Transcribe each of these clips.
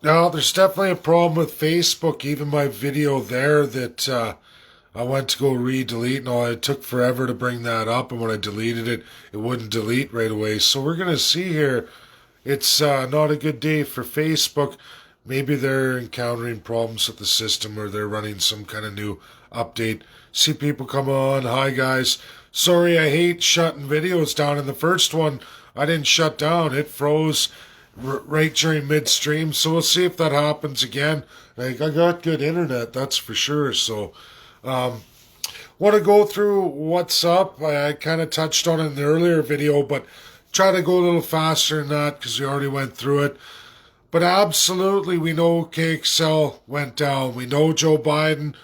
No, there's definitely a problem with Facebook. Even my video there that I went to go re-delete and all, it took forever to bring that up, and when I deleted it, it wouldn't delete right away. So we're gonna see here. It's not a good day for Facebook. Maybe they're encountering problems with the system or they're running some kind of new update. See people come on. Hi, guys. Sorry, I hate shutting videos down. In the first one, I didn't shut down. It froze right during midstream. So we'll see if that happens again. Like, I got good internet, that's for sure. So, want to go through what's up. I kind of touched on it in the earlier video, but try to go a little faster than that because we already went through it. But absolutely, we know KXL went down. We know Joe Biden,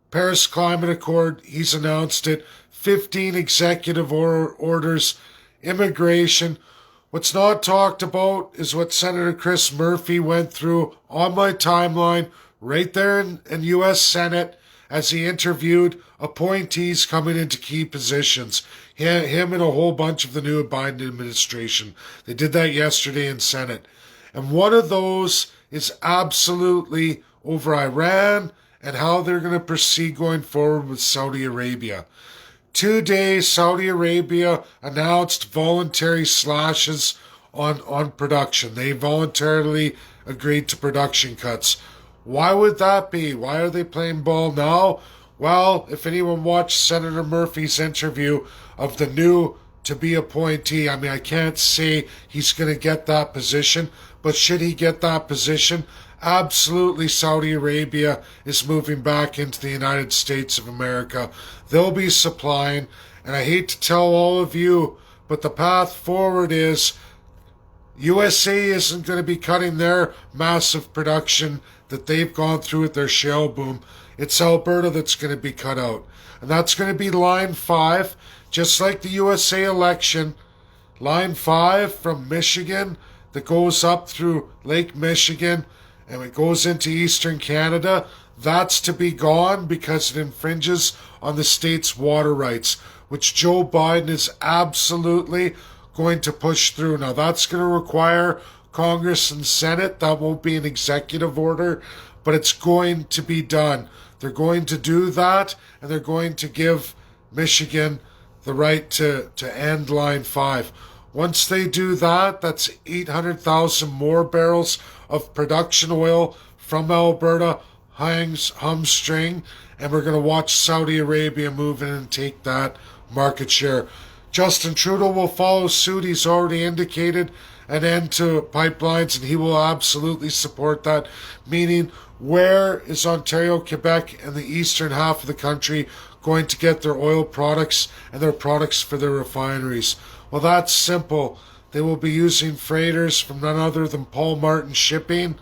Paris Climate Accord, he's announced it. 15 executive orders, immigration. What's not talked about is what Senator Chris Murphy went through on my timeline right there in U.S. Senate as he interviewed appointees coming into key positions. Him and a whole bunch of the new Biden administration. They did that yesterday in Senate. And one of those is absolutely over Iran and how they're going to proceed going forward with Saudi Arabia. Today, Saudi Arabia announced voluntary slashes on production. They voluntarily agreed to production cuts. Why would that be? Why are they playing ball now? Well, if anyone watched Senator Murphy's interview of the new to be appointee, I mean, I can't say he's going to get that position, but should he get that position, absolutely Saudi Arabia is moving back into the United States of America. They'll be supplying, and I hate to tell all of you, but the path forward is USA isn't going to be cutting their massive production that they've gone through with their shale boom. It's Alberta that's going to be cut out. And that's going to be Line 5, just like the USA election. Line 5 from Michigan that goes up through Lake Michigan and it goes into eastern Canada. That's to be gone because it infringes on the state's water rights, which Joe Biden is absolutely going to push through. Now, that's going to require Congress and Senate. That won't be an executive order, but it's going to be done. They're going to do that, and they're going to give Michigan the right to end Line 5. Once they do that, that's 800,000 more barrels of production oil from Alberta hamstring, and we're going to watch Saudi Arabia move in and take that market share. Justin Trudeau will follow suit. He's already indicated an end to pipelines, and he will absolutely support that. Meaning, where is Ontario, Quebec, and the eastern half of the country going to get their oil products and their products for their refineries? Well, that's simple. They will be using freighters from none other than Paul Martin Shipping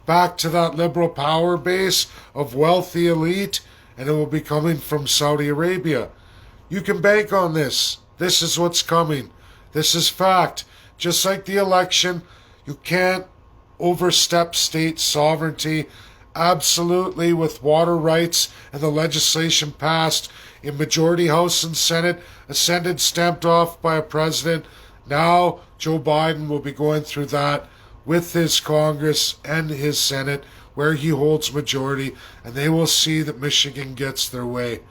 back to that liberal power base of wealthy elite, and it will be coming from Saudi Arabia. You can bank on this. This is what's coming. This is fact. Just like the election, you can't overstep state sovereignty. Absolutely, with water rights and the legislation passed in majority House and Senate, ascended, stamped off by a president. Now Joe Biden will be going through that with his Congress and his Senate, where he holds majority, and they will see that Michigan gets their way.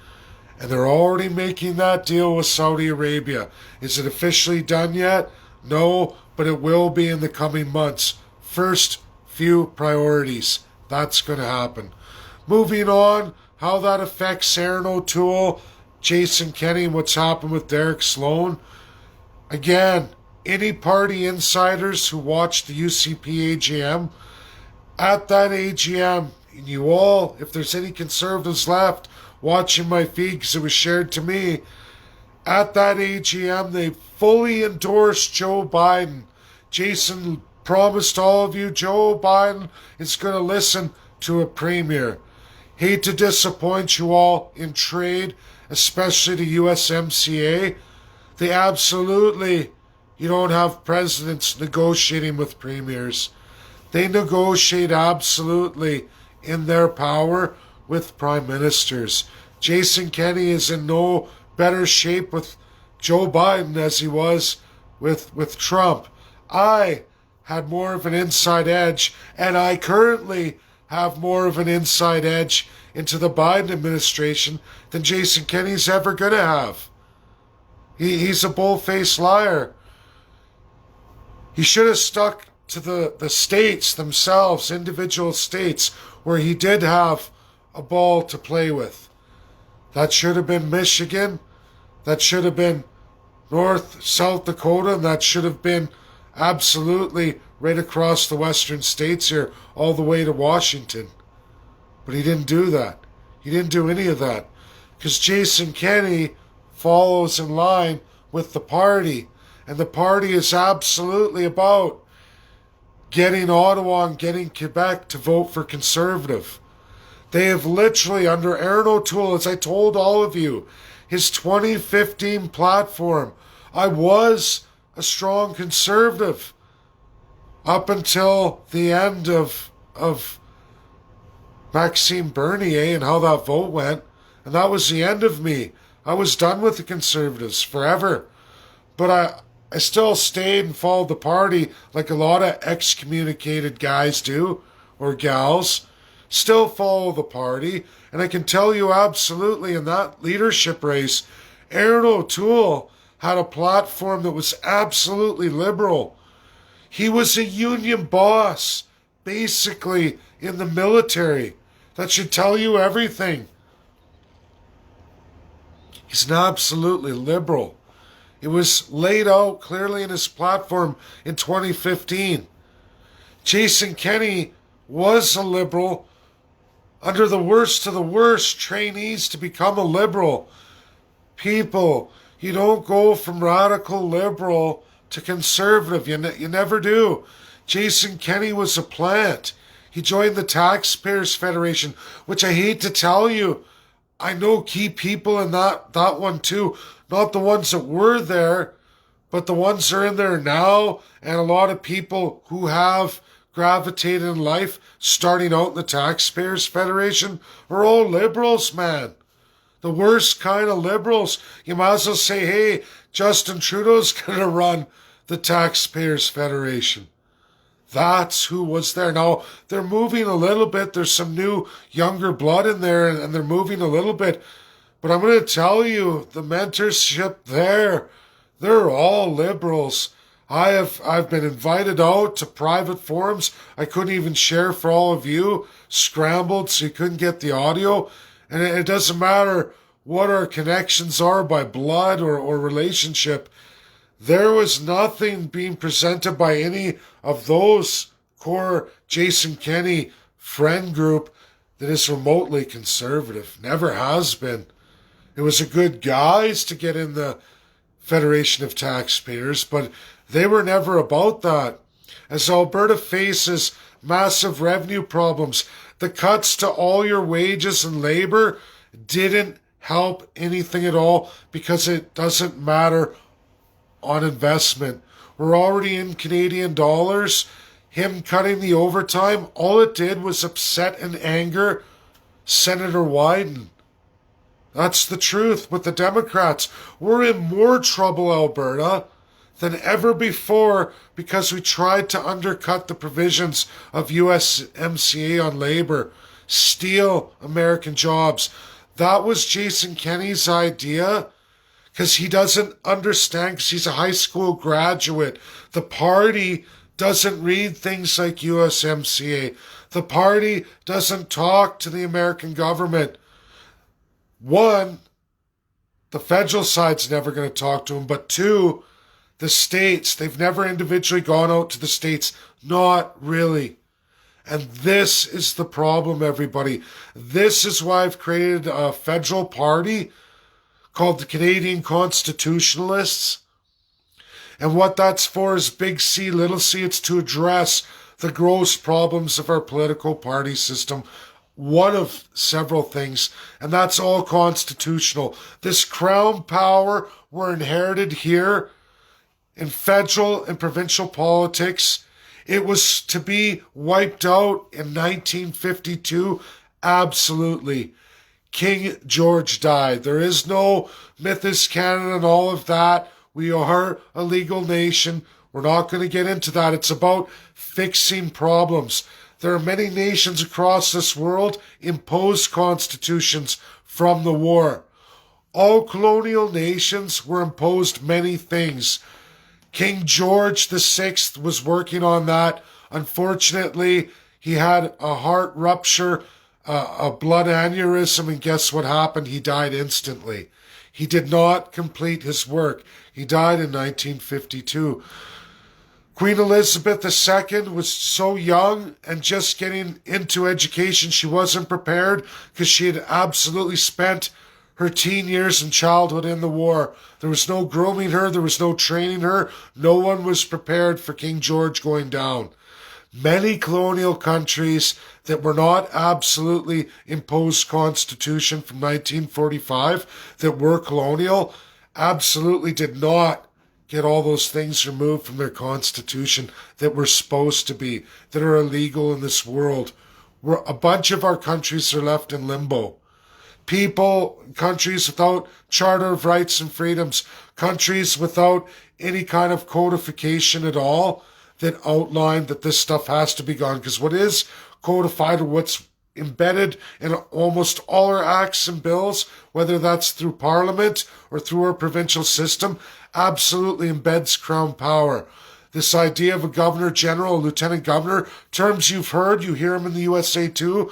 And they're already making that deal with Saudi Arabia. Is it officially done yet? No, but it will be in the coming months. First few priorities. That's going to happen. Moving on, how that affects Erin Otoole, Jason Kenney, and what's happened with Derek Sloan. Again, any party insiders who watched the UCP AGM, at that AGM, and you all, if there's any conservatives left, watching my feed because it was shared to me, at that AGM, they fully endorsed Joe Biden. Jason promised all of you Joe Biden is going to listen to a premier. Hate to disappoint you all in trade, especially the USMCA. They absolutely, you don't have presidents negotiating with premiers. They negotiate absolutely in their power with prime ministers. Jason Kenney is in no better shape with Joe Biden as he was with Trump. I had more of an inside edge, and I currently have more of an inside edge into the Biden administration than Jason Kenney's ever going to have. He's a bull-faced liar. He should have stuck to the states themselves, individual states, where he did have a ball to play with. That should have been Michigan. That should have been North, South Dakota, and that should have been absolutely right across the western states here, all the way to Washington. But he didn't do that. He didn't do any of that. Because Jason Kenney follows in line with the party. And the party is absolutely about getting Ottawa and getting Quebec to vote for Conservative. They have literally, under Erin Otoole, as I told all of you, his 2015 platform, I was a strong Conservative up until the end of Maxime Bernier and how that vote went. And that was the end of me. I was done with the Conservatives forever. But I still stayed and followed the party like a lot of excommunicated guys do, or gals. Still follow the party. And I can tell you absolutely, in that leadership race, Erin Otoole had a platform that was absolutely liberal. He was a union boss, basically, in the military. That should tell you everything. He's an absolutely liberal. It was laid out clearly in his platform in 2015. Jason Kenney was a liberal under the worst of the worst trainees to become a liberal. People, you don't go from radical liberal to conservative. You never do. Jason Kenney was a plant. He joined the Taxpayers Federation, which I hate to tell you, I know key people in that one too. Not the ones that were there, but the ones that are in there now, and a lot of people who have gravitated in life, starting out in the Taxpayers Federation, are all liberals, man. The worst kind of liberals. You might as well say, hey, Justin Trudeau's going to run the Taxpayers Federation. That's who was there. Now, they're moving a little bit. There's some new, younger blood in there, and they're moving a little bit. But I'm going to tell you, the mentorship there, they're all liberals. I've been invited out to private forums I couldn't even share for all of you, scrambled so you couldn't get the audio. And it doesn't matter what our connections are by blood or relationship. There was nothing being presented by any of those core Jason Kenney friend group that is remotely conservative. Never has been. It was a good guise to get in the Federation of Taxpayers, but they were never about that. As Alberta faces massive revenue problems, the cuts to all your wages and labor didn't help anything at all because it doesn't matter on investment. We're already in Canadian dollars. Him cutting the overtime, all it did was upset and anger Senator Wyden. That's the truth with the Democrats. We're in more trouble, Alberta, than ever before because we tried to undercut the provisions of USMCA on labor, steal American jobs. That was Jason Kenney's idea because he doesn't understand, because he's a high school graduate. The party doesn't read things like USMCA. The party doesn't talk to the American government. One, the federal side's never going to talk to him, but two, the states, they've never individually gone out to the states. Not really. And this is the problem, everybody. This is why I've created a federal party called the Canadian Constitutionalists. And what that's for is big C, little c. It's to address the gross problems of our political party system. One of several things, and that's all constitutional. This crown power we're inherited here in federal and provincial politics, it was to be wiped out in 1952. Absolutely. King George died. There is no Mythos Canada and all of that. We are a legal nation. We're not going to get into that. It's about fixing problems. There are many nations across this world imposed constitutions from the war. All colonial nations were imposed many things. King George VI was working on that. Unfortunately, he had a heart rupture, a blood aneurysm, and guess what happened? He died instantly. He did not complete his work. He died in 1952. Queen Elizabeth II was so young and just getting into education, she wasn't prepared because she had absolutely spent her teen years and childhood in the war. There was no grooming her. There was no training her. No one was prepared for King George going down. Many colonial countries that were not absolutely imposed constitution from 1945 that were colonial absolutely did not get all those things removed from their constitution that were supposed to be, that are illegal in this world. A bunch of our countries are left in limbo. Countries without Charter of Rights and Freedoms, countries without any kind of codification at all that outline that this stuff has to be gone. Because what is codified or what's embedded in almost all our acts and bills, whether that's through Parliament or through our provincial system, absolutely embeds Crown power. This idea of a Governor General, a Lieutenant Governor, terms you've heard, you hear them in the USA too,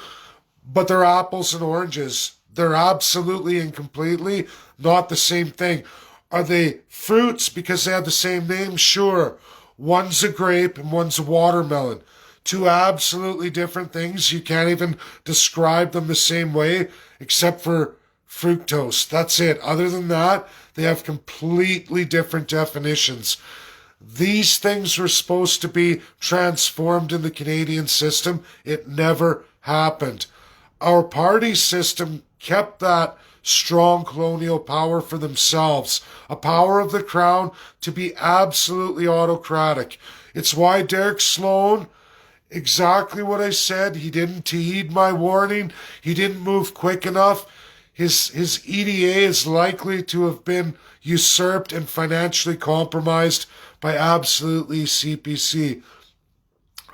but they're apples and oranges. They're absolutely and completely not the same thing. Are they fruits because they have the same name? Sure. One's a grape and one's a watermelon. Two absolutely different things. You can't even describe them the same way except for fructose. That's it. Other than that, they have completely different definitions. These things were supposed to be transformed in the Canadian system. It never happened. Our party system kept that strong colonial power for themselves, a power of the Crown to be absolutely autocratic. It's why Derek Sloan, exactly what I said, he didn't heed my warning, he didn't move quick enough. His EDA is likely to have been usurped and financially compromised by absolutely CPC.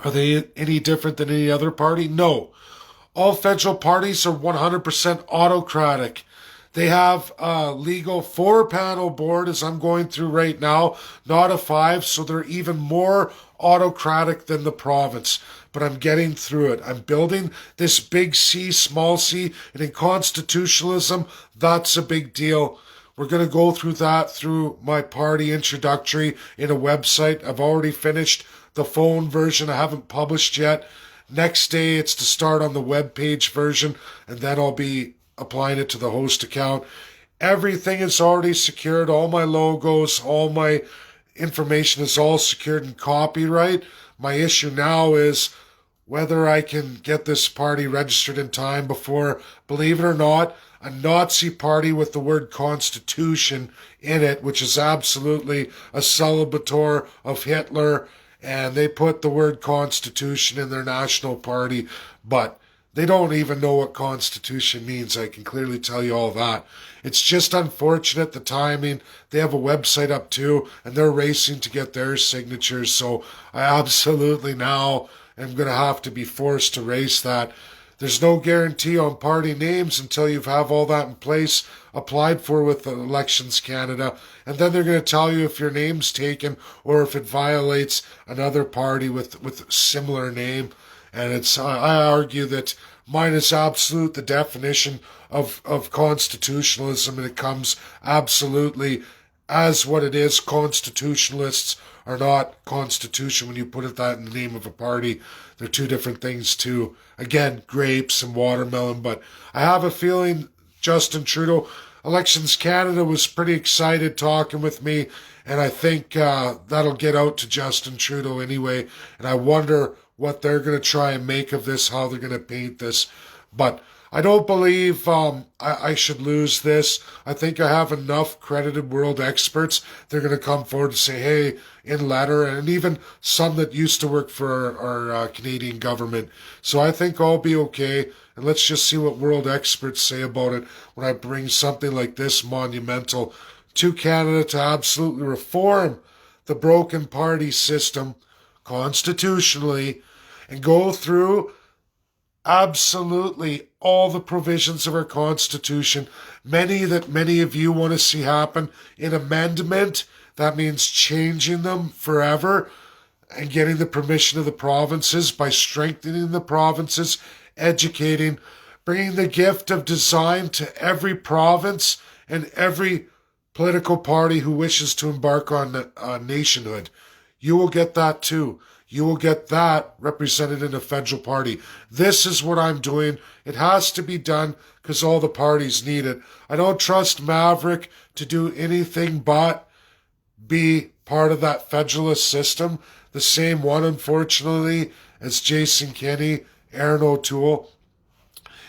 Are they any different than any other party? No. All federal parties are 100% autocratic. They have a legal 4-panel board, as I'm going through right now, not a 5, so they're even more autocratic than the province. But I'm getting through it. I'm building this big C, small c, and in constitutionalism, that's a big deal. We're going to go through that through my party introductory in a website. I've already finished the phone version. I haven't published yet. Next day, it's to start on the web page version, and then I'll be applying it to the host account. Everything is already secured. All my logos, all my information is all secured in copyright. My issue now is whether I can get this party registered in time before, believe it or not, a Nazi party with the word Constitution in it, which is absolutely a celebrator of Hitler, and they put the word Constitution in their national party, but they don't even know what Constitution means. I can clearly tell you all that. It's just unfortunate, the timing. They have a website up too, and they're racing to get their signatures, so I absolutely now am going to have to be forced to race that. There's no guarantee on party names until you have all that in place, applied for with Elections Canada, and then they're going to tell you if your name's taken or if it violates another party with similar name. And I argue that mine is absolute, the definition of constitutionalism, and it comes absolutely as what it is. Constitutionalists are not constitution when you put it that in the name of a party. They're two different things too. Again, grapes and watermelon, but I have a feeling Justin Trudeau, Elections Canada was pretty excited talking with me, and I think that'll get out to Justin Trudeau anyway, and I wonder what they're going to try and make of this, how they're going to paint this. But I don't believe I should lose this. I think I have enough credited world experts. They're going to come forward and say, hey, in letter, and even some that used to work for our Canadian government. So I think I'll be okay. And let's just see what world experts say about it when I bring something like this monumental to Canada to absolutely reform the broken party system constitutionally and go through absolutely all the provisions of our Constitution, many that many of you want to see happen in amendment. That means changing them forever and getting the permission of the provinces by strengthening the provinces, educating, bringing the gift of design to every province and every political party who wishes to embark on nationhood. You will get that too. You will get that represented in a federal party. This is what I'm doing. It has to be done because all the parties need it. I don't trust Maverick to do anything but be part of that federalist system. The same one, unfortunately, as Jason Kenney, Erin Otoole,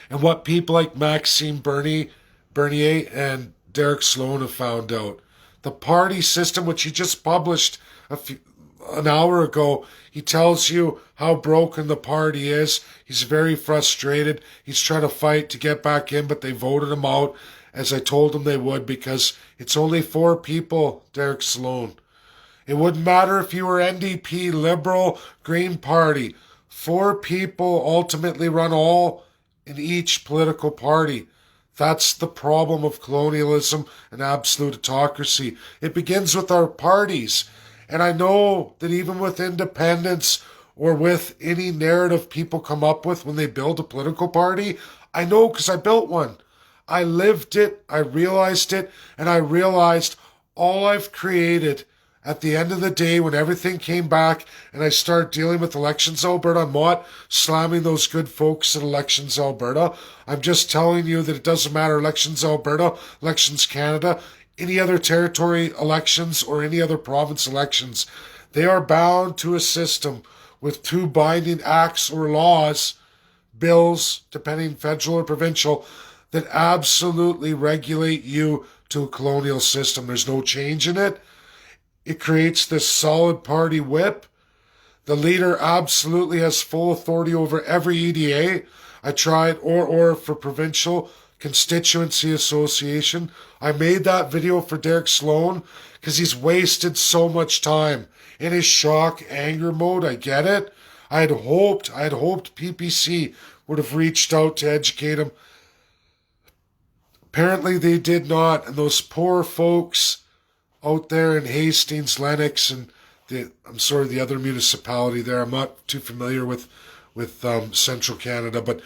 and what people like Maxime Bernier and Derek Sloan have found out. The party system, which he just published an hour ago, he tells you how broken the party is. He's very frustrated. He's trying to fight to get back in, but they voted him out, as I told him they would, because it's only 4 people, Derek Sloan. It wouldn't matter if you were NDP, Liberal, Green Party. 4 people ultimately run all in each political party. That's the problem of colonialism and absolute autocracy. It begins with our parties. And I know that even with independence or with any narrative people come up with when they build a political party, I know because I built one. I lived it, I realized it, and I realized all I've created at the end of the day when everything came back and I started dealing with Elections Alberta. I'm not slamming those good folks at Elections Alberta. I'm just telling you that it doesn't matter, Elections Alberta, Elections Canada, any other territory elections or any other province elections. They are bound to a system with 2 binding acts or laws, bills, depending federal or provincial, that absolutely regulate you to a colonial system. There's no change in it. It creates this solid party whip. The leader absolutely has full authority over every EDA. I tried or for provincial constituency association. I made that video for Derek Sloan because he's wasted so much time in his shock anger mode. I get it. I had hoped PPC would have reached out to educate him. Apparently they did not, and those poor folks out there in Hastings, Lennox, and the other municipality there. I'm not too familiar with Central Canada, but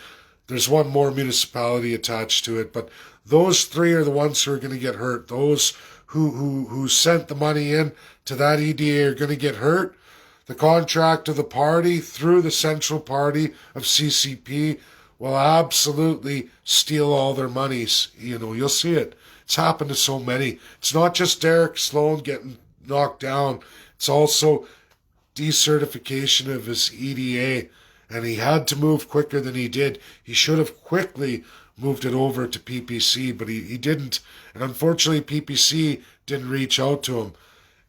there's one more municipality attached to it. But those 3 are the ones who are going to get hurt. Those who sent the money in to that EDA are going to get hurt. The contract of the party through the central party of CCP will absolutely steal all their monies. You'll see it. It's happened to so many. It's not just Derek Sloan getting knocked down. It's also decertification of his EDA. And he had to move quicker than he did. He should have quickly moved it over to PPC, but he didn't. And unfortunately, PPC didn't reach out to him.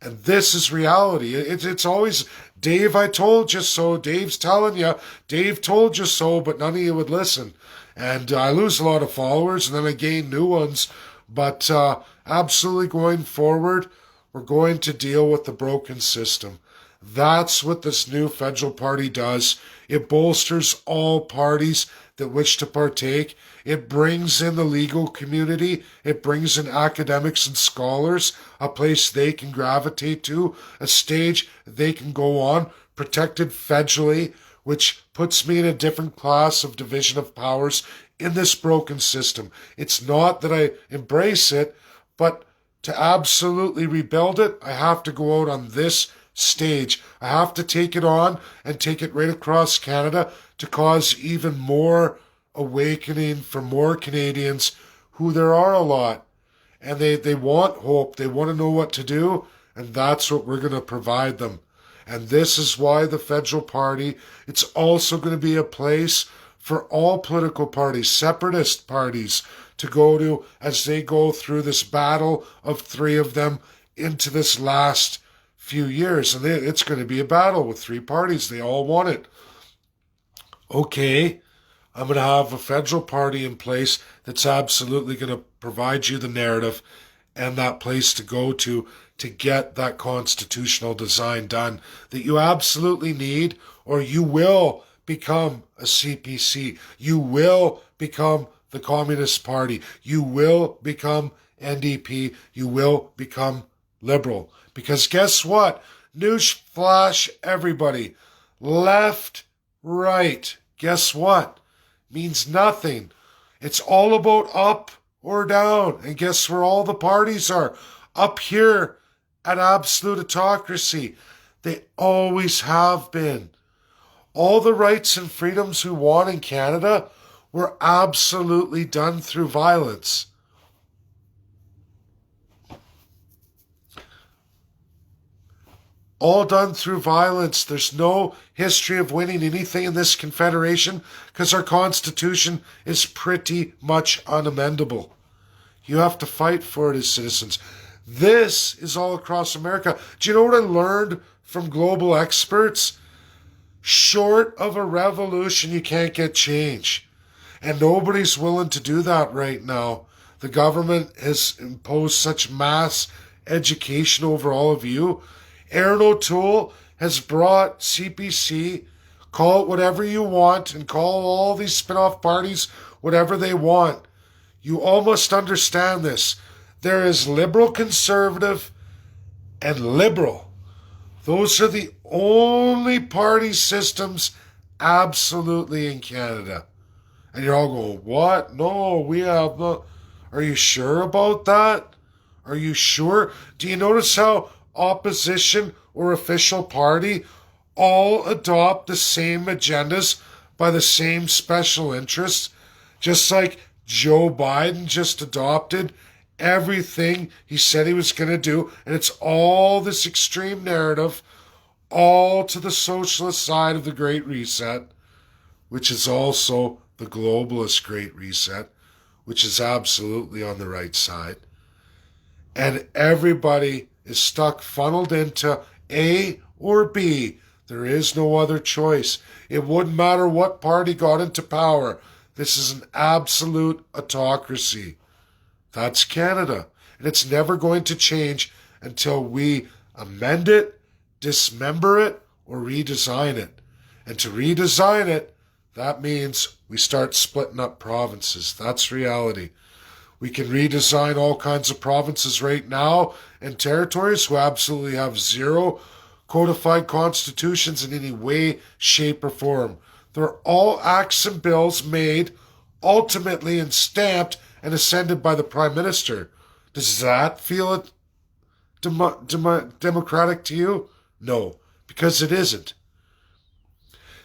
And this is reality. It's always, Dave, I told you so. Dave's telling you. Dave told you so, but none of you would listen. And I lose a lot of followers, and then I gain new ones. But absolutely going forward, we're going to deal with the broken system. That's what this new federal party does. It bolsters all parties that wish to partake. It brings in the legal community. It brings in academics and scholars, a place they can gravitate to, a stage they can go on, protected federally, which puts me in a different class of division of powers in this broken system. It's not that I embrace it, but to absolutely rebuild it, I have to go out on this stage. I have to take it on and take it right across Canada to cause even more awakening for more Canadians who there are a lot. And they want hope. They want to know what to do. And that's what we're going to provide them. And this is why the federal party, it's also going to be a place for all political parties, separatist parties, to go to as they go through this battle of 3 of them into this last few years. And it's going to be a battle with 3 parties. They all want it. Okay, I'm going to have a federal party in place that's absolutely going to provide you the narrative and that place to go to to get that constitutional design done that you absolutely need, or you will become a CPC. You will become the Communist Party. You will become NDP. You will become Liberal. Because guess what? Newsflash, everybody. Left, right. Guess what? Means nothing. It's all about up or down. And guess where all the parties are? Up here at absolute autocracy. They always have been. All the rights and freedoms we want in Canada were absolutely done through violence. All done through violence. There's no history of winning anything in this confederation because our Constitution is pretty much unamendable. You have to fight for it as citizens. This is all across America. Do you know what I learned from global experts? Short of a revolution, you can't get change. And nobody's willing to do that right now. The government has imposed such mass education over all of you. Erin Otoole has brought CPC, call it whatever you want, and call all these spin-off parties whatever they want. You all must understand this. There is liberal conservative and liberal. Those are the only party systems absolutely in Canada. And you're all going, what? No, we have not. Are you sure about that? Are you sure? Do you notice how opposition or official party all adopt the same agendas by the same special interests? Just like Joe Biden just adopted everything he said he was going to do, and it's all this extreme narrative, all to the socialist side of the Great Reset, which is also the globalist Great Reset, which is absolutely on the right side. And everybody is stuck, funneled into A or B. There is no other choice. It wouldn't matter what party got into power. This is an absolute autocracy. That's Canada. And it's never going to change until we amend it, dismember it, or redesign it. And to redesign it, that means we start splitting up provinces. That's reality. We can redesign all kinds of provinces right now and territories who absolutely have zero codified constitutions in any way, shape, or form. They're all acts and bills made ultimately and stamped and ascended by the Prime Minister. Does that feel democratic to you? No, because it isn't.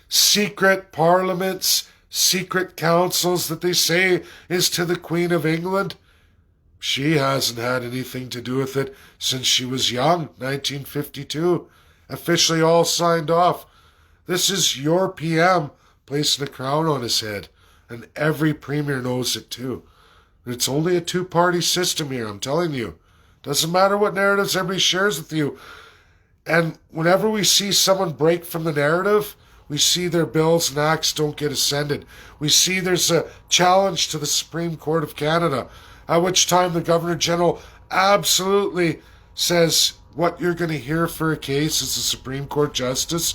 Secret parliaments, secret councils that they say is to the Queen of England. She hasn't had anything to do with it since she was young, 1952. Officially all signed off. This is your PM placing a crown on his head, and every premier knows it too. It's only a two-party system here, I'm telling you. Doesn't matter what narratives everybody shares with you. And whenever we see someone break from the narrative, we see their bills and acts don't get ascended. We see there's a challenge to the Supreme Court of Canada, at which time the Governor-General absolutely says what you're going to hear for a case is a Supreme Court justice,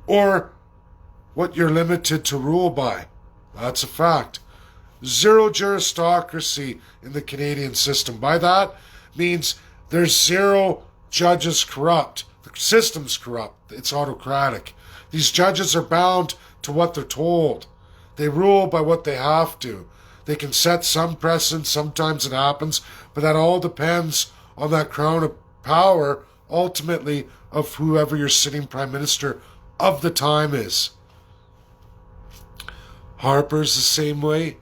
or what you're limited to rule by. That's a fact. Zero juristocracy in the Canadian system. By that means there's zero judges corrupt. The system's corrupt. It's autocratic. These judges are bound to what they're told. They rule by what they have to. They can set some precedent, sometimes it happens, but that all depends on that crown of power, ultimately, of whoever your sitting Prime Minister of the time is. Harper's the same way.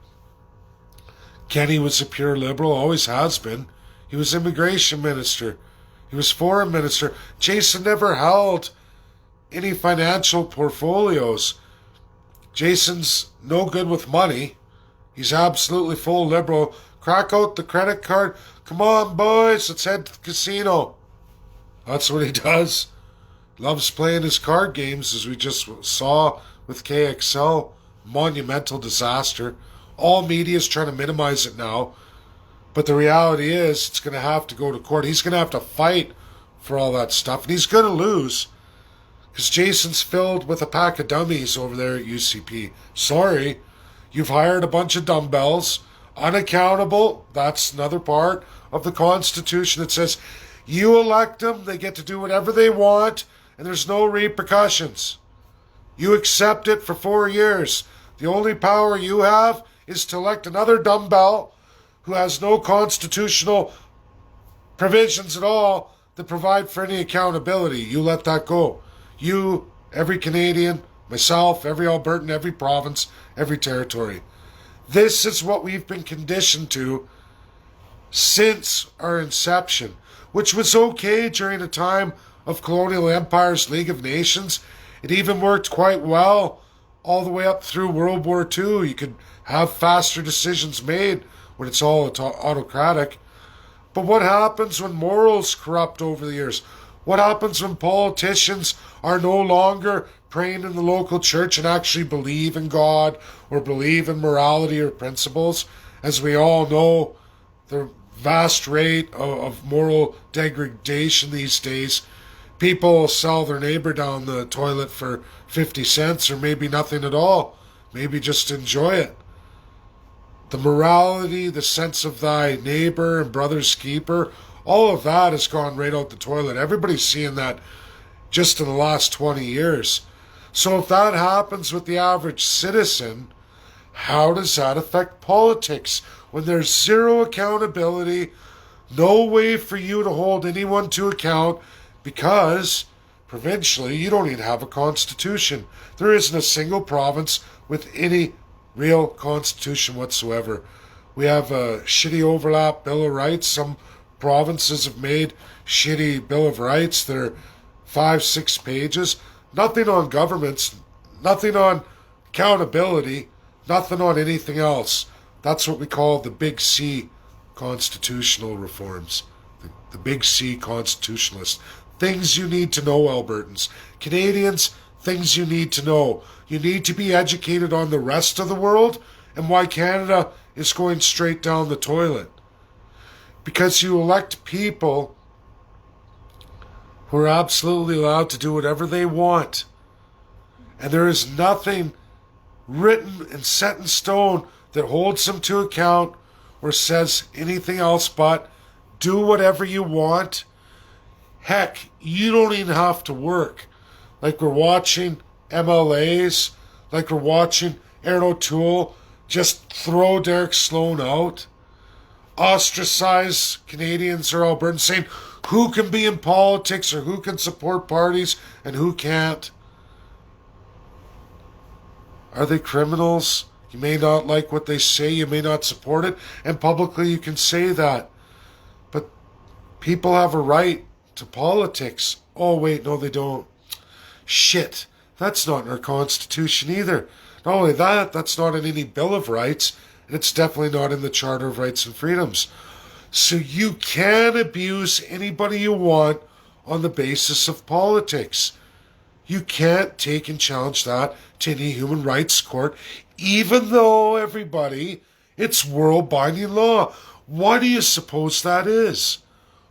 Kenney was a pure liberal, always has been. He was immigration minister. He was foreign minister. Jason never held any financial portfolios. Jason's no good with money. He's absolutely full liberal. Crack out the credit card. Come on, boys, let's head to the casino. That's what he does. Loves playing his card games, as we just saw with KXL. Monumental disaster. All media is trying to minimize it now. But the reality is, it's going to have to go to court. He's going to have to fight for all that stuff. And he's going to lose because Jason's filled with a pack of dummies over there at UCP. Sorry, you've hired a bunch of dumbbells, unaccountable. That's another part of the Constitution that says you elect them, they get to do whatever they want, and there's no repercussions. You accept it for 4 years. The only power you have is to elect another dumbbell who has no constitutional provisions at all that provide for any accountability. You let that go. You, every Canadian, myself, every Albertan, every province, every territory. This is what we've been conditioned to since our inception, which was okay during a time of colonial empires, League of Nations. It even worked quite well all the way up through World War II. You could have faster decisions made when it's all autocratic. But what happens when morals corrupt over the years? What happens when politicians are no longer praying in the local church and actually believe in God or believe in morality or principles? As we all know, the vast rate of moral degradation these days. People sell their neighbor down the toilet for 50 cents or maybe nothing at all. Maybe just enjoy it. The morality, the sense of thy neighbor and brother's keeper, all of that has gone right out the toilet. Everybody's seeing that just in the last 20 years. So if that happens with the average citizen, how does that affect politics? When there's zero accountability, no way for you to hold anyone to account, because provincially you don't even have a constitution. There isn't a single province with any real constitution whatsoever. We have a shitty overlap Bill of Rights. Some provinces have made shitty Bill of Rights that are 5-6 pages. Nothing on governments, nothing on accountability, nothing on anything else. That's what we call the Big C constitutional reforms. The Big C constitutionalists. Things you need to know, Albertans. Canadians, things you need to know. You need to be educated on the rest of the world and why Canada is going straight down the toilet. Because you elect people who are absolutely allowed to do whatever they want. And there is nothing written and set in stone that holds them to account or says anything else but do whatever you want. Heck, you don't even have to work. Like we're watching MLAs, like we're watching Erin Otoole just throw Derek Sloan out. Ostracize Canadians or Albertans, saying who can be in politics or who can support parties and who can't. Are they criminals? You may not like what they say, you may not support it, and publicly you can say that. But people have a right to politics. Oh wait, no they don't. Shit, that's not in our Constitution either. Not only that, that's not in any Bill of Rights, and it's definitely not in the Charter of Rights and Freedoms. So you can abuse anybody you want on the basis of politics. You can't take and challenge that to any human rights court, even though, everybody, it's world-binding law. Why do you suppose that is?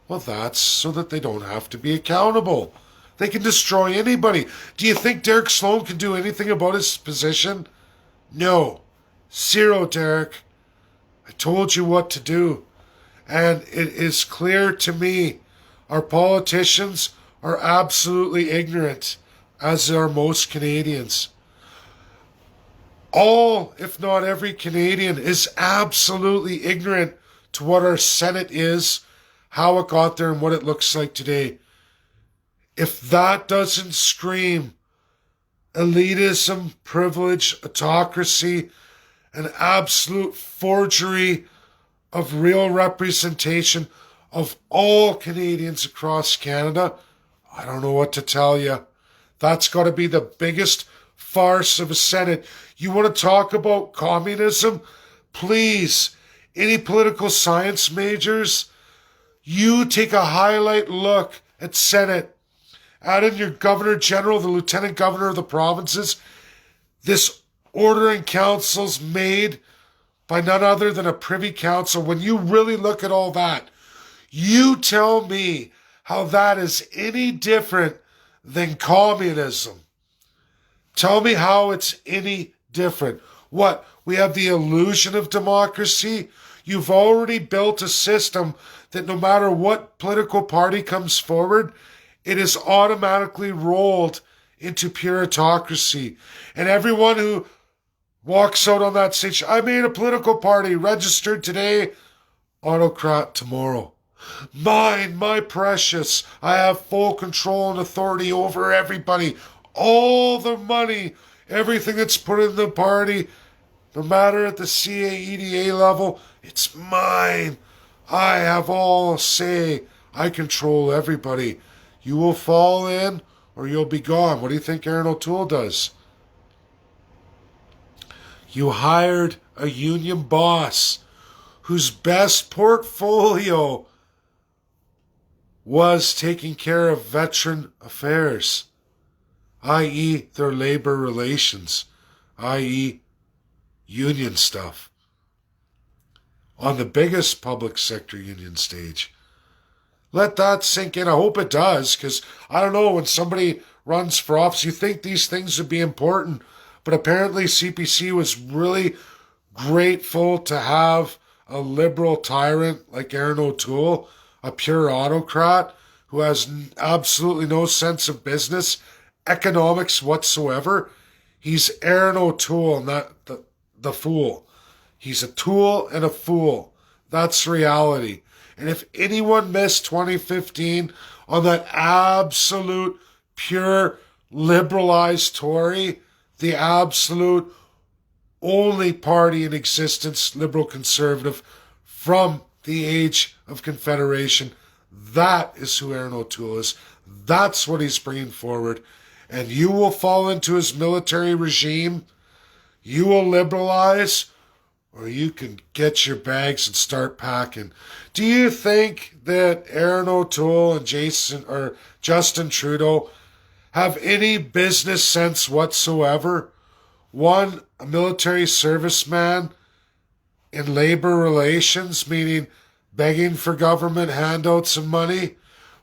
Well, that's so that they don't have to be accountable. They can destroy anybody. Do you think Derek Sloan can do anything about his position? No. Zero, Derek. I told you what to do. And it is clear to me our politicians are absolutely ignorant, as are most Canadians. All, if not every Canadian, is absolutely ignorant to what our Senate is, how it got there, and what it looks like today. If that doesn't scream elitism, privilege, autocracy, an absolute forgery of real representation of all Canadians across Canada, I don't know what to tell you. That's got to be the biggest farce of a Senate. You want to talk about communism? Please, any political science majors, you take a highlight look at Senate. Add in your Governor General, the Lieutenant Governor of the provinces. This order in council's made by none other than a Privy Council. When you really look at all that, you tell me how that is any different than communism. Tell me how it's any different. What? We have the illusion of democracy? You've already built a system that no matter what political party comes forward, it is automatically rolled into pure autocracy. And everyone who walks out on that stage, I made a political party, registered today, autocrat tomorrow. Mine, my precious. I have full control and authority over everybody. All the money, everything that's put in the party, no matter at the CAEDA level, it's mine. I have all say. I control everybody. You will fall in or you'll be gone. What do you think Erin Otoole does? You hired a union boss whose best portfolio was taking care of veteran affairs, i.e. their labor relations, i.e. union stuff, on the biggest public sector union stage. Let that sink in. I hope it does, because I don't know, when somebody runs for office, you think these things would be important, but apparently CPC was really grateful to have a liberal tyrant like Erin Otoole, a pure autocrat who has absolutely no sense of business, economics whatsoever. He's Erin Otoole, not the fool. He's a tool and a fool. That's reality. And if anyone missed 2015 on that absolute pure liberalized Tory, the absolute only party in existence, liberal conservative, from the age of Confederation, that is who Erin Otoole is. That's what he's bringing forward. And you will fall into his military regime. You will liberalize, or you can get your bags and start packing. Do you think that Erin Otoole and Justin Trudeau have any business sense whatsoever? One, a military serviceman in labor relations, meaning begging for government handouts and money,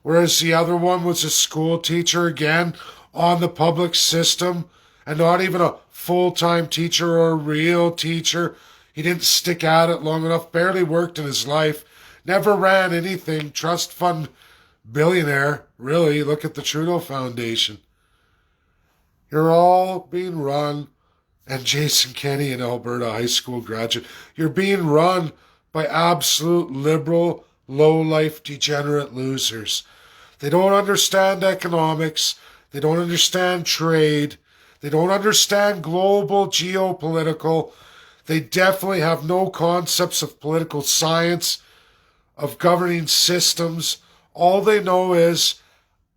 whereas the other one was a school teacher, again, on the public system, and not even a full-time teacher or a real teacher. He didn't stick at it long enough, barely worked in his life, never ran anything, trust fund billionaire, really. Look at the Trudeau Foundation. You're all being run, and Jason Kenney, an Alberta high school graduate, you're being run by absolute liberal, low-life, degenerate losers. They don't understand economics. They don't understand trade. They don't understand global geopolitical. They definitely have no concepts of political science, of governing systems. All they know is,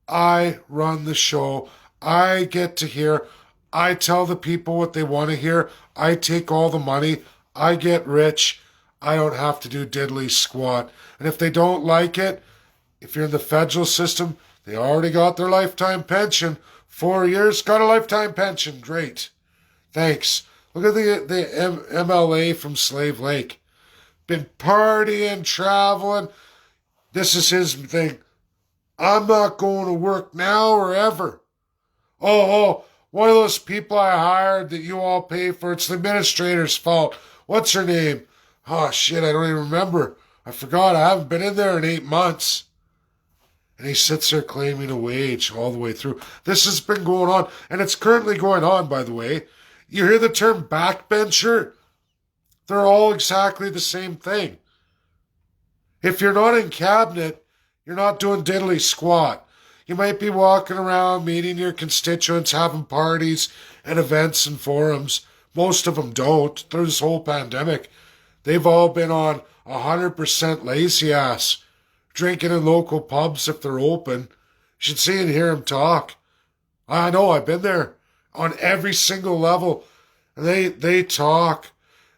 I run the show. I get to hear. I tell the people what they want to hear. I take all the money. I get rich. I don't have to do diddly squat. And if they don't like it, if you're in the federal system, they already got their lifetime pension. 4 years, got a lifetime pension. Great. Thanks. Look at the MLA from Slave Lake. Been partying, traveling. This is his thing. I'm not going to work now or ever. Oh, one of those people I hired that you all pay for, it's the administrator's fault. What's her name? Oh, shit, I don't even remember. I forgot. I haven't been in there in 8 months. And he sits there claiming a wage all the way through. This has been going on, and it's currently going on, by the way. You hear the term backbencher? They're all exactly the same thing. If you're not in cabinet, you're not doing diddly squat. You might be walking around, meeting your constituents, having parties and events and forums. Most of them don't. Through this whole pandemic, they've all been on 100% lazy ass, drinking in local pubs if they're open. You should see and hear them talk. I know, I've been there on every single level. And they talk.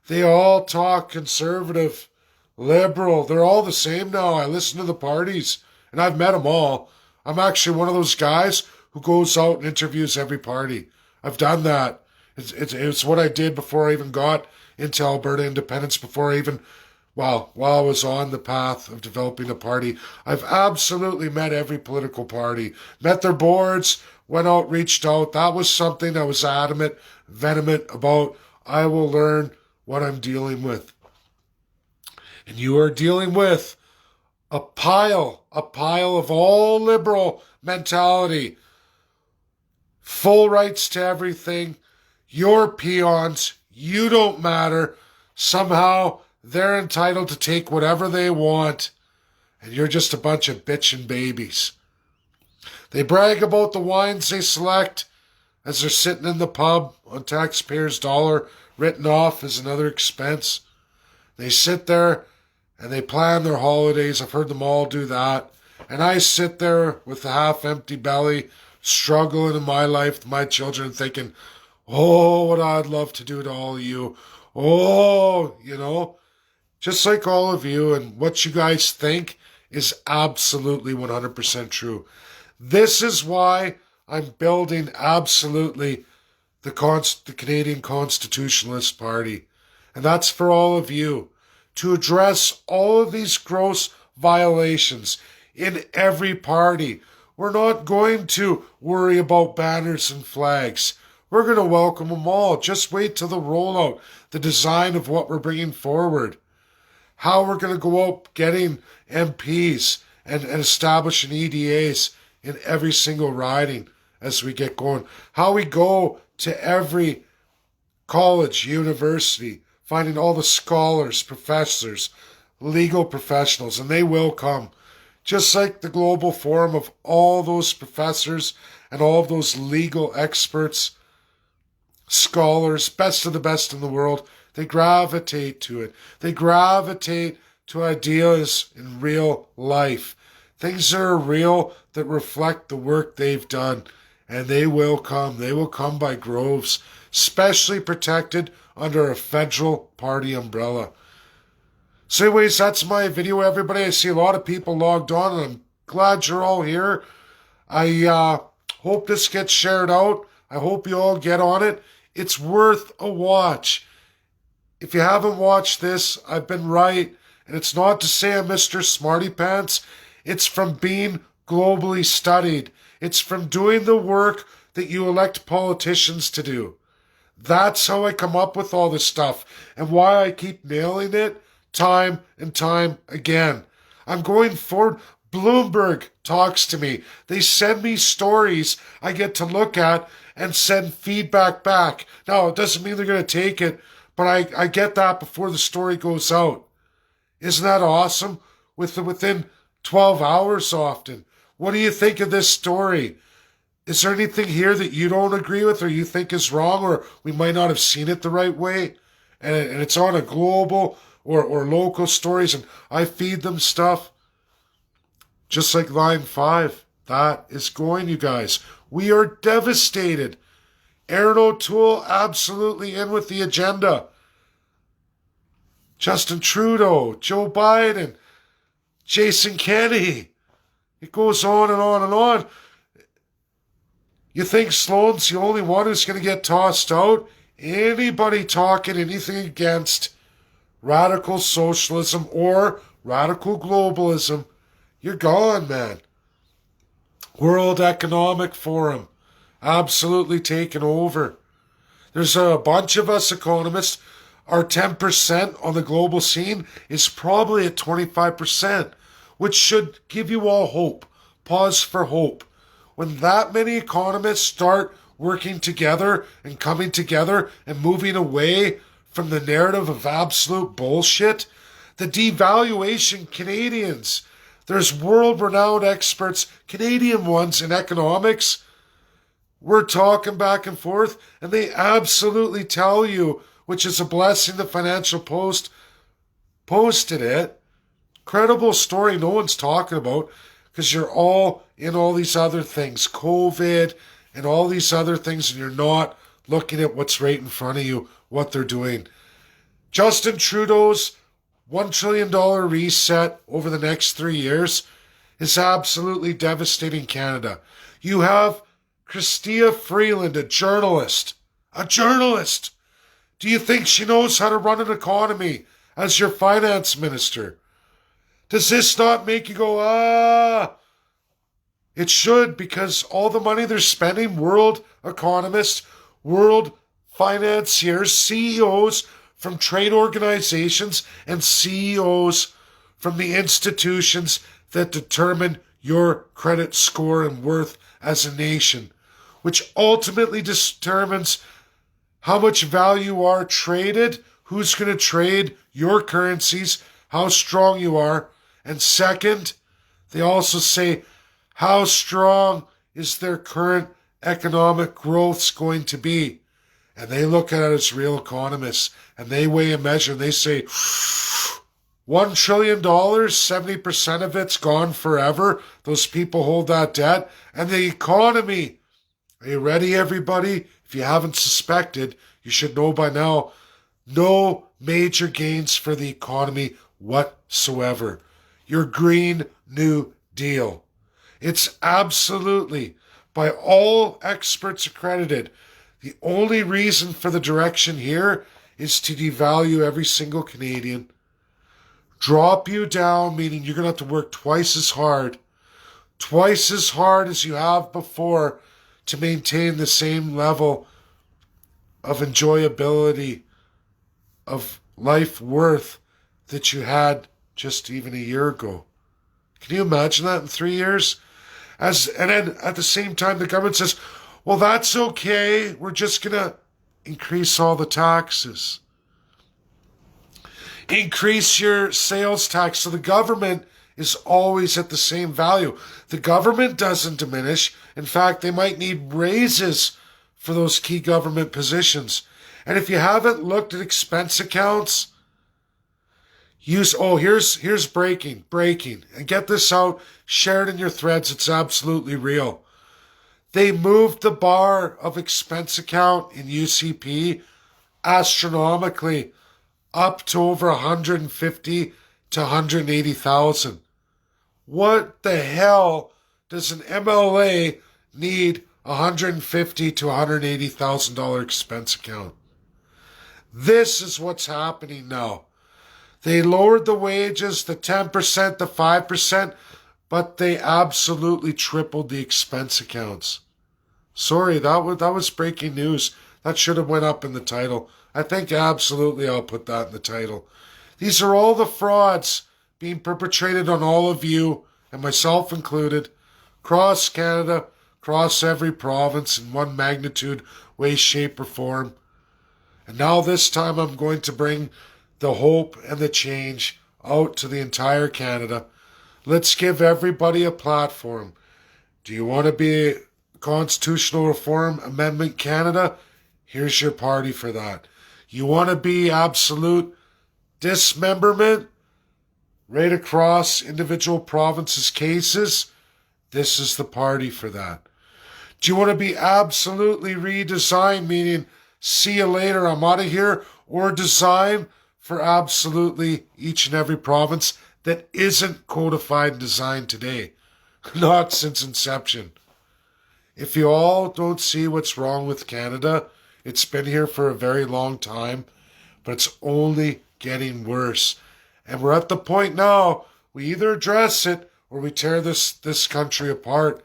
They all talk conservative, liberal. They're all the same now. I listen to the parties, and I've met them all. I'm actually one of those guys who goes out and interviews every party. I've done that. It's what I did before I even got into Alberta independence, before I even Well, while I was on the path of developing a party, I've absolutely met every political party, met their boards, went out, reached out. That was something I was adamant, vehement about. I will learn what I'm dealing with. And you are dealing with a pile of all liberal mentality, full rights to everything. You're peons. You don't matter. Somehow they're entitled to take whatever they want, and you're just a bunch of bitchin' babies. They brag about the wines they select as they're sitting in the pub on taxpayers' dollar, written off as another expense. They sit there and they plan their holidays. I've heard them all do that. And I sit there with a half-empty belly, struggling in my life with my children, thinking, oh, what I'd love to do to all of you. Oh, just like all of you, and what you guys think is absolutely 100% true. This is why I'm building absolutely the Canadian Constitutionalist Party. And that's for all of you, to address all of these gross violations in every party. We're not going to worry about banners and flags. We're going to welcome them all. Just wait till the rollout, the design of what we're bringing forward. How we're going to go out getting MPs and establishing EDAs in every single riding as we get going. How we go to every college, university, finding all the scholars, professors, legal professionals, and they will come. Just like the global forum of all those professors and all of those legal experts, scholars, best of the best in the world, they gravitate to it. They gravitate to ideas in real life. Things that are real, that reflect the work they've done. And they will come. They will come by droves, specially protected under a federal party umbrella. So anyways, that's my video, everybody. I see a lot of people logged on, and I'm glad you're all here. I hope this gets shared out. I hope you all get on it. It's worth a watch. If you haven't watched this, I've been right. And it's not to say I'm Mr. Smarty Pants. It's from being globally studied. It's from doing the work that you elect politicians to do. That's how I come up with all this stuff, and why I keep nailing it time and time again. I'm going forward. Bloomberg talks to me. They send me stories I get to look at and send feedback back. Now, it doesn't mean they're going to take it, but I get that before the story goes out. Isn't that awesome? Within 12 hours often. What do you think of this story? Is there anything here that you don't agree with or you think is wrong, or we might not have seen it the right way? And it's on a global or local stories, and I feed them stuff. Just like line 5. That is going, you guys. We are devastated. Erin Otoole absolutely in with the agenda. Justin Trudeau, Joe Biden, Jason Kenney. It goes on and on and on. You think Sloan's the only one who's going to get tossed out? Anybody talking anything against radical socialism or radical globalism, you're gone, man. World Economic Forum, absolutely taken over. There's a bunch of us economists. Our 10% on the global scene is probably at 25%, which should give you all hope. Pause for hope. When that many economists start working together and coming together and moving away from the narrative of absolute bullshit, the devaluation Canadians, there's world-renowned experts, Canadian ones in economics. We're talking back and forth, and they absolutely tell you, which is a blessing the Financial Post posted it. Credible story no one's talking about, because you're all in all these other things, COVID and all these other things, and you're not looking at what's right in front of you, what they're doing. Justin Trudeau's $1 trillion reset over the next 3 years is absolutely devastating Canada. You have Chrystia Freeland, a journalist. A journalist! Do you think she knows how to run an economy? as your finance minister. Does this not make you go, ah? It should, because all the money they're spending, world economists, world financiers, CEOs from trade organizations, and CEOs from the institutions that determine your credit score and worth as a nation, which ultimately determines how much value you are traded, who's going to trade your currencies, how strong you are. And second, they also say how strong is their current economic growth going to be. And they look at it as real economists, and they weigh and measure, and they say, $1 trillion, 70% of it's gone forever. Those people hold that debt. And the economy, are you ready, everybody? If you haven't suspected, you should know by now, no major gains for the economy whatsoever. Your Green New Deal. It's absolutely, by all experts accredited, the only reason for the direction here is to devalue every single Canadian, drop you down, meaning you're going to have to work twice as hard as you have before to maintain the same level of enjoyability, of life worth that you had just even a year ago. Can you imagine that in 3 years? And then at the same time, the government says, well, that's okay. We're just going to increase all the taxes. Increase your sales tax. So the government is always at the same value. The government doesn't diminish. In fact, they might need raises for those key government positions. And if you haven't looked at expense accounts, here's breaking. And get this out, share it in your threads. It's absolutely real. They moved the bar of expense account in UCP astronomically up to over 150 to 180,000. What the hell does an MLA need $150 to $180,000 expense account? This is what's happening now. They lowered the wages, the 10%, the 5%, but they absolutely tripled the expense accounts. Sorry, that was breaking news. That should have went up in the title. I think absolutely I'll put that in the title. These are all the frauds being perpetrated on all of you, and myself included, across Canada, across every province in one magnitude, way, shape, or form. And now this time I'm going to bring the hope and the change out to the entire Canada. Let's give everybody a platform. Do you want to be Constitutional Reform Amendment Canada? Here's your party for that. You want to be absolute dismemberment right across individual provinces' cases? This is the party for that. Do you want to be absolutely redesigned, meaning see you later, I'm out of here, or design for absolutely each and every province that isn't codified and designed today? Not since inception. If you all don't see what's wrong with Canada, it's been here for a very long time, but it's only getting worse. And we're at the point now, we either address it or we tear this country apart,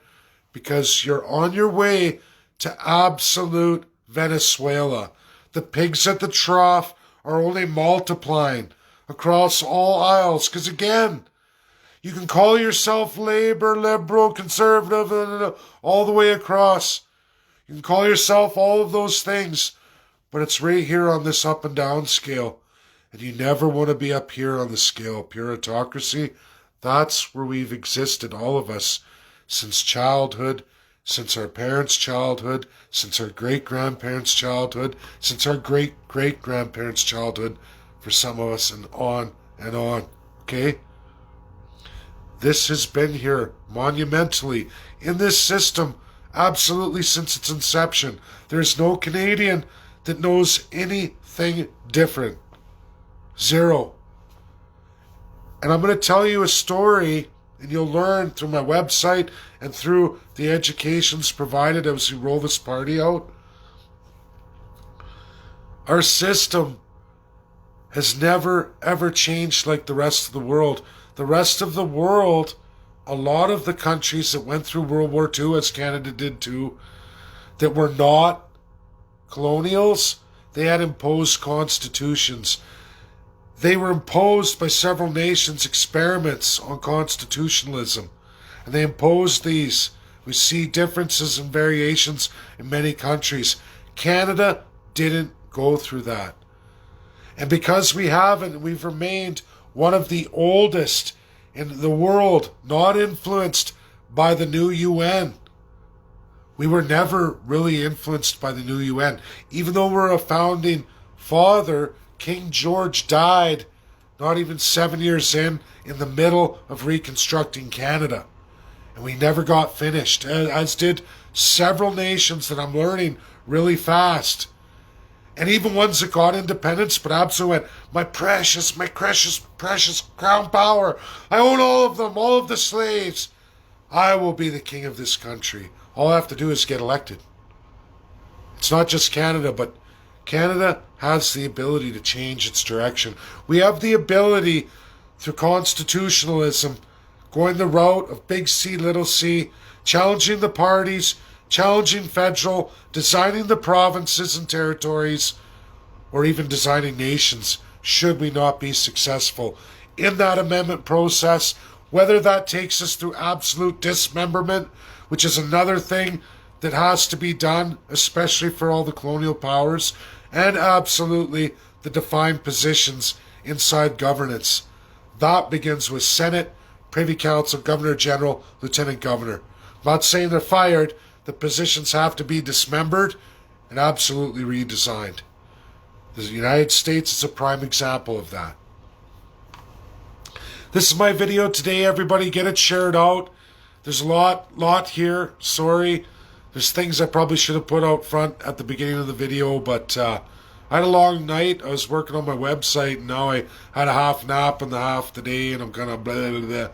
because you're on your way to absolute Venezuela. The pigs at the trough are only multiplying across all aisles. Because again, you can call yourself Labour, Liberal, Conservative, all the way across. You can call yourself all of those things, but it's right here on this up and down scale. And you never want to be up here on the scale. Pure autocracy, that's where we've existed, all of us, since childhood, since our parents' childhood, since our great-grandparents' childhood, since our great-great-grandparents' childhood, for some of us, and on, okay? This has been here monumentally in this system absolutely since its inception. There's no Canadian that knows anything different. Zero. And I'm going to tell you a story, and you'll learn through my website and through the educations provided as we roll this party out. Our system has never, ever changed like the rest of the world. The rest of the world, a lot of the countries that went through World War II, as Canada did too, that were not colonials, they had imposed constitutions. They were imposed by several nations, experiments on constitutionalism. And they imposed these. We see differences and variations in many countries. Canada didn't go through that. And because we haven't, we've remained one of the oldest in the world, not influenced by the new UN. We were never really influenced by the new UN. Even though we're a founding father, King George died not even 7 years in the middle of reconstructing Canada. And we never got finished, as did several nations that I'm learning really fast. And even ones that got independence, but absolutely went, my precious crown power. I own all of them, all of the slaves. I will be the king of this country. All I have to do is get elected. It's not just Canada, but Canada has the ability to change its direction. We have the ability, through constitutionalism, going the route of big C, little c, challenging the parties, challenging federal, designing the provinces and territories, or even designing nations, should we not be successful in that amendment process, whether that takes us through absolute dismemberment, which is another thing that has to be done, especially for all the colonial powers, and absolutely the defined positions inside governance. That begins with Senate, Privy Council, Governor General, Lieutenant Governor. I'm not saying they're fired. The positions have to be dismembered and absolutely redesigned. The United States is a prime example of that. This is my video today, everybody. Get it shared out. There's a lot here. Sorry. There's things I probably should have put out front at the beginning of the video, but I had a long night. I was working on my website, and now I had a half nap in the half the day, and I'm kind of blah, blah, blah.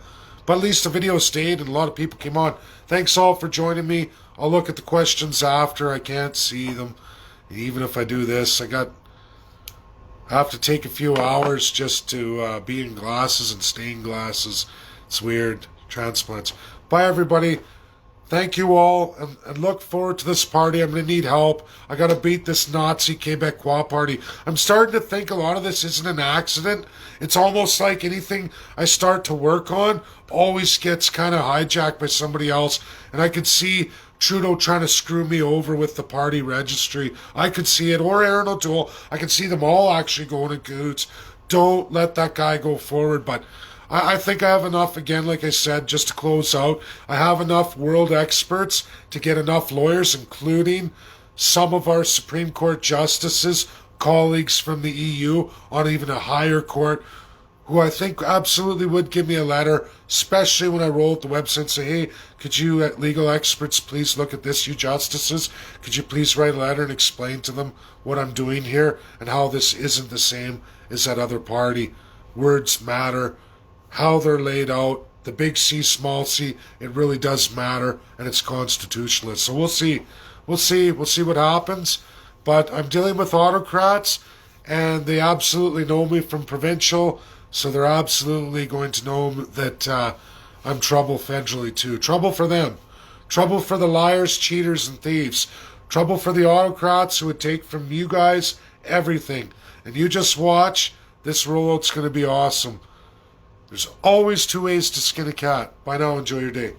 But at least the video stayed, and a lot of people came on. Thanks all for joining me. I'll look at the questions after. I can't see them. And even if I do this, I have to take a few hours just to be in glasses and stay in glasses. It's weird. Transplants. Bye, everybody. Thank you all, and look forward to this party. I'm going to need help. I got to beat this Nazi Quebecois party. I'm starting to think a lot of this isn't an accident. It's almost like anything I start to work on always gets kind of hijacked by somebody else. And I could see Trudeau trying to screw me over with the party registry. I could see it. Or Erin Otoole. I could see them all actually going in cahoots. Don't let that guy go forward. But I think I have enough, again, like I said, just to close out. I have enough world experts to get enough lawyers, including some of our Supreme Court justices, colleagues from the EU, on even a higher court, who I think absolutely would give me a letter, especially when I roll up the website and say, hey, could you legal experts please look at this, you justices? Could you please write a letter and explain to them what I'm doing here and how this isn't the same as that other party? Words matter. How they're laid out, the big C, small c, it really does matter, and it's constitutionalist. So we'll see what happens. But I'm dealing with autocrats, and they absolutely know me from provincial, so they're absolutely going to know that I'm trouble federally too. Trouble for them. Trouble for the liars, cheaters, and thieves. Trouble for the autocrats who would take from you guys everything. And you just watch. This rollout's going to be awesome. There's always two ways to skin a cat. Bye now. Enjoy your day.